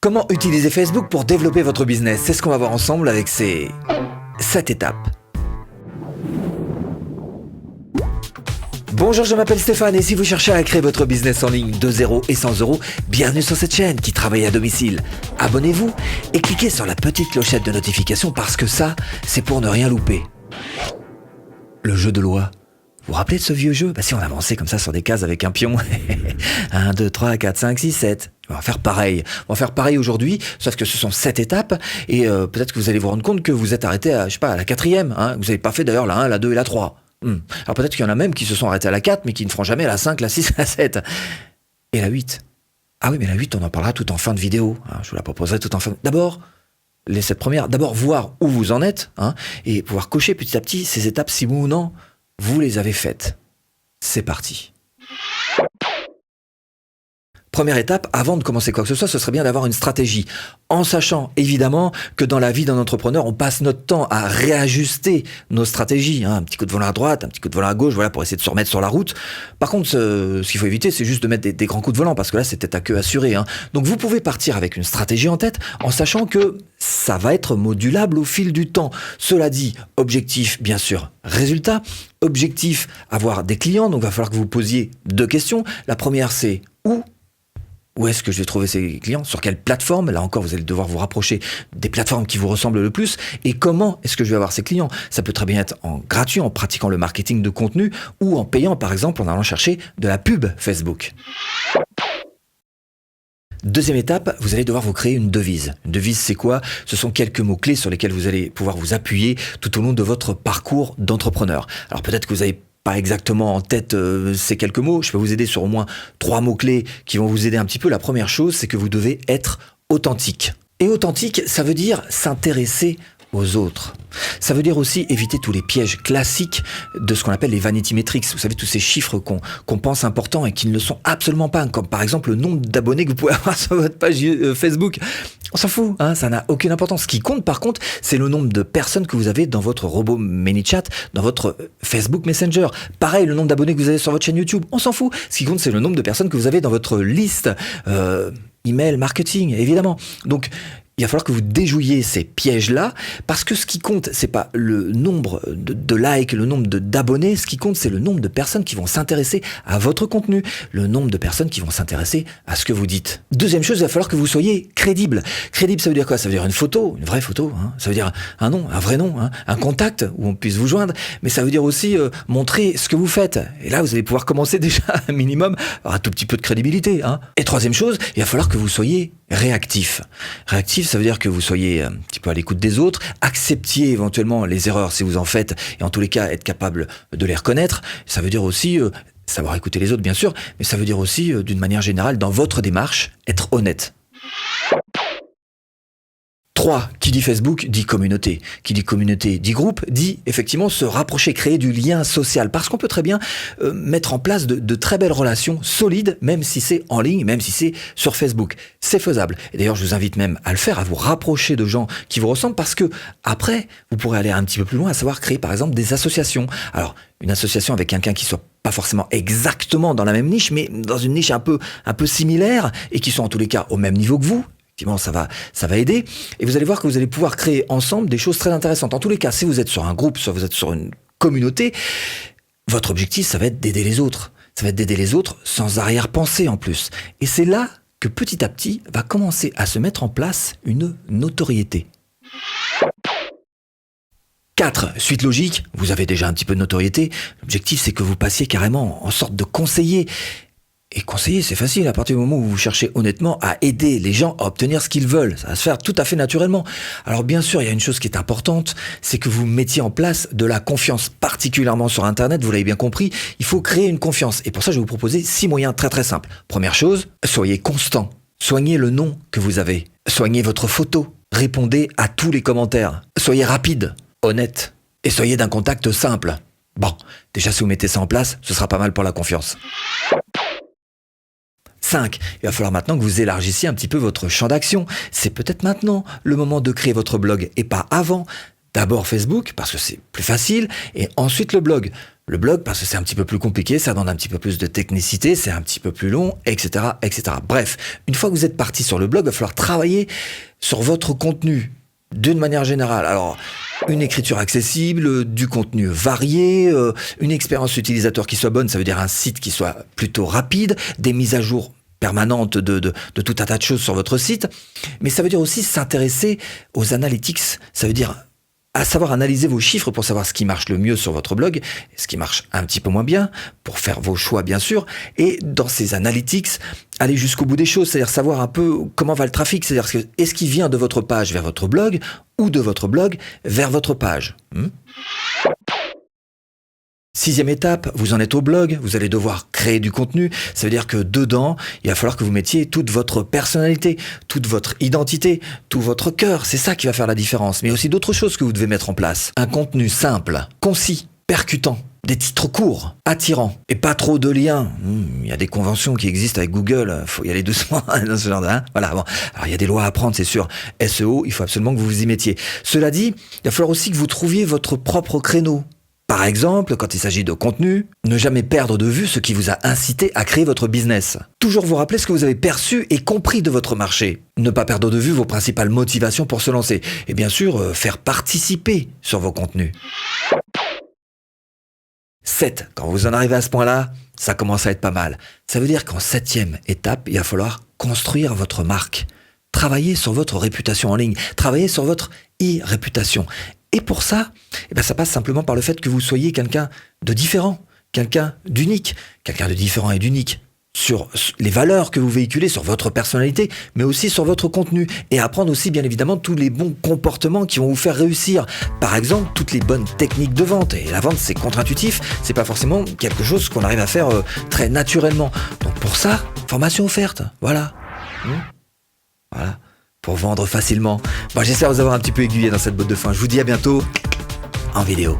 Comment utiliser Facebook pour développer votre business? C'est ce qu'on va voir ensemble avec ces 7 étapes. Bonjour, je m'appelle Stéphane et si vous cherchez à créer votre business en ligne de 0 et 100 euros, bienvenue sur cette chaîne qui travaille à domicile. Abonnez-vous et cliquez sur la petite clochette de notification parce que ça, c'est pour ne rien louper. Le jeu de loi. Vous vous rappelez de ce vieux jeu? Si on avançait comme ça sur des cases avec un pion. 1, 2, 3, 4, 5, 6, 7. On va faire pareil. On va faire pareil aujourd'hui, sauf que ce sont 7 étapes et peut-être que vous allez vous rendre compte que vous êtes arrêté à, à la 4e. Vous n'avez pas fait d'ailleurs la 1, la 2 et la 3. Alors peut-être qu'il y en a même qui se sont arrêtés à la 4, mais qui ne feront jamais la 5, la 6, la 7. Et la 8. Ah oui, mais la 8, on en parlera tout en fin de vidéo. Je vous la proposerai tout en fin. D'abord, les 7 premières. D'abord, voir où vous en êtes et pouvoir cocher petit à petit ces étapes si oui ou non, vous les avez faites. C'est parti. Première étape, avant de commencer quoi que ce soit, ce serait bien d'avoir une stratégie. En sachant évidemment que dans la vie d'un entrepreneur, on passe notre temps à réajuster nos stratégies. Un petit coup de volant à droite, un petit coup de volant à gauche, voilà, pour essayer de se remettre sur la route. Par contre, ce qu'il faut éviter, c'est juste de mettre des grands coups de volant, parce que là, c'est tête à queue assuré. Donc vous pouvez partir avec une stratégie en tête, en sachant que ça va être modulable au fil du temps. Cela dit, objectif, bien sûr, résultat. Objectif, avoir des clients. Donc il va falloir que vous posiez 2 questions. La première, c'est où est-ce que je vais trouver ces clients? Sur quelle plateforme? Là encore, vous allez devoir vous rapprocher des plateformes qui vous ressemblent le plus. Et comment est-ce que je vais avoir ces clients? Ça peut très bien être en gratuit, en pratiquant le marketing de contenu, ou en payant, par exemple, en allant chercher de la pub Facebook. Deuxième étape, vous allez devoir vous créer une devise. Une devise, c'est quoi? Ce sont quelques mots-clés sur lesquels vous allez pouvoir vous appuyer tout au long de votre parcours d'entrepreneur. Alors peut-être que vous avez pas exactement en tête ces quelques mots, je peux vous aider sur au moins 3 mots-clés qui vont vous aider un petit peu. La première chose, c'est que vous devez être authentique. Et authentique, ça veut dire s'intéresser aux autres. Ça veut dire aussi éviter tous les pièges classiques de ce qu'on appelle les vanity metrics. Vous savez, tous ces chiffres qu'on pense importants et qui ne le sont absolument pas, comme par exemple le nombre d'abonnés que vous pouvez avoir sur votre page Facebook. On s'en fout, ça n'a aucune importance. Ce qui compte par contre, c'est le nombre de personnes que vous avez dans votre robot ManyChat, dans votre Facebook Messenger. Pareil, le nombre d'abonnés que vous avez sur votre chaîne YouTube, on s'en fout. Ce qui compte, c'est le nombre de personnes que vous avez dans votre liste email marketing, évidemment. Donc, il va falloir que vous déjouiez ces pièges-là, parce que ce qui compte, c'est pas le nombre de likes, le nombre d'abonnés, ce qui compte, c'est le nombre de personnes qui vont s'intéresser à votre contenu, le nombre de personnes qui vont s'intéresser à ce que vous dites. Deuxième chose, il va falloir que vous soyez crédible. Crédible, ça veut dire quoi? Ça veut dire une photo, une vraie photo, ça veut dire un nom, un vrai nom, un contact où on puisse vous joindre, mais ça veut dire aussi montrer ce que vous faites. Et là, vous allez pouvoir commencer déjà un minimum, avoir un tout petit peu de crédibilité. Et troisième chose, il va falloir que vous soyez réactif. Réactif, ça veut dire que vous soyez un petit peu à l'écoute des autres, acceptiez éventuellement les erreurs si vous en faites, et en tous les cas, être capable de les reconnaître. Ça veut dire aussi savoir écouter les autres, bien sûr, mais ça veut dire aussi, d'une manière générale, dans votre démarche, être honnête. 3. Qui dit Facebook dit communauté. Qui dit communauté dit groupe, dit effectivement se rapprocher, créer du lien social. Parce qu'on peut très bien mettre en place de très belles relations solides, même si c'est en ligne, même si c'est sur Facebook. C'est faisable. Et d'ailleurs, je vous invite même à le faire, à vous rapprocher de gens qui vous ressemblent, parce que après, vous pourrez aller un petit peu plus loin, à savoir créer par exemple des associations. Alors, une association avec quelqu'un qui soit pas forcément exactement dans la même niche, mais dans une niche un peu similaire, et qui soit en tous les cas au même niveau que vous. Effectivement, ça va aider. Et vous allez voir que vous allez pouvoir créer ensemble des choses très intéressantes. En tous les cas, si vous êtes sur un groupe, soit vous êtes sur une communauté, votre objectif, ça va être d'aider les autres. Ça va être d'aider les autres sans arrière-pensée en plus. Et c'est là que petit à petit va commencer à se mettre en place une notoriété. 4. Suite logique, vous avez déjà un petit peu de notoriété. L'objectif, c'est que vous passiez carrément en sorte de conseiller. Et conseiller, c'est facile à partir du moment où vous cherchez honnêtement à aider les gens à obtenir ce qu'ils veulent. Ça va se faire tout à fait naturellement. Alors bien sûr, il y a une chose qui est importante, c'est que vous mettiez en place de la confiance, particulièrement sur Internet, vous l'avez bien compris, il faut créer une confiance. Et pour ça, je vais vous proposer 6 moyens très très simples. Première chose, soyez constant. Soignez le nom que vous avez. Soignez votre photo. Répondez à tous les commentaires. Soyez rapide, honnête. Et soyez d'un contact simple. Bon, déjà si vous mettez ça en place, ce sera pas mal pour la confiance. 5. Il va falloir maintenant que vous élargissiez un petit peu votre champ d'action. C'est peut-être maintenant le moment de créer votre blog et pas avant. D'abord Facebook, parce que c'est plus facile, et ensuite le blog. le blog parce que c'est un petit peu plus compliqué, ça demande un petit peu plus de technicité, c'est un petit peu plus long, etc., etc. Bref, une fois que vous êtes parti sur le blog, il va falloir travailler sur votre contenu d'une manière générale. Alors, une écriture accessible, du contenu varié, une expérience utilisateur qui soit bonne, ça veut dire un site qui soit plutôt rapide, des mises à jour permanentes de tout un tas de choses sur votre site. Mais ça veut dire aussi s'intéresser aux analytics, ça veut dire à savoir analyser vos chiffres pour savoir ce qui marche le mieux sur votre blog, ce qui marche un petit peu moins bien, pour faire vos choix bien sûr, et dans ces analytics, aller jusqu'au bout des choses, c'est-à-dire savoir un peu comment va le trafic, c'est-à-dire est-ce qu'il vient de votre page vers votre blog, ou de votre blog vers votre page. 6e étape, vous en êtes au blog, vous allez devoir créer du contenu. Ça veut dire que dedans, il va falloir que vous mettiez toute votre personnalité, toute votre identité, tout votre cœur. C'est ça qui va faire la différence. Mais il y a aussi d'autres choses que vous devez mettre en place. Un contenu simple, concis, percutant. Des titres courts, attirants, et pas trop de liens. Il y a des conventions qui existent avec Google, faut y aller doucement dans ce genre de... Voilà, bon. Alors il y a des lois à prendre, c'est sûr. SEO, il faut absolument que vous vous y mettiez. Cela dit, il va falloir aussi que vous trouviez votre propre créneau. Par exemple, quand il s'agit de contenu, ne jamais perdre de vue ce qui vous a incité à créer votre business. Toujours vous rappeler ce que vous avez perçu et compris de votre marché. Ne pas perdre de vue vos principales motivations pour se lancer. Et bien sûr, faire participer sur vos contenus. 7. Quand vous en arrivez à ce point-là, ça commence à être pas mal. Ça veut dire qu'en 7e étape, il va falloir construire votre marque. Travailler sur votre réputation en ligne. Travailler sur votre e-réputation. Et pour ça, ça passe simplement par le fait que vous soyez quelqu'un de différent, quelqu'un d'unique, quelqu'un de différent et d'unique sur les valeurs que vous véhiculez, sur votre personnalité, mais aussi sur votre contenu. Et apprendre aussi, bien évidemment, tous les bons comportements qui vont vous faire réussir. Par exemple, toutes les bonnes techniques de vente. Et la vente, c'est contre-intuitif, c'est pas forcément quelque chose qu'on arrive à faire très naturellement. Donc pour ça, formation offerte, voilà. Voilà. Pour vendre facilement. J'espère vous avoir un petit peu aiguillé dans cette botte de foin. Je vous dis à bientôt en vidéo.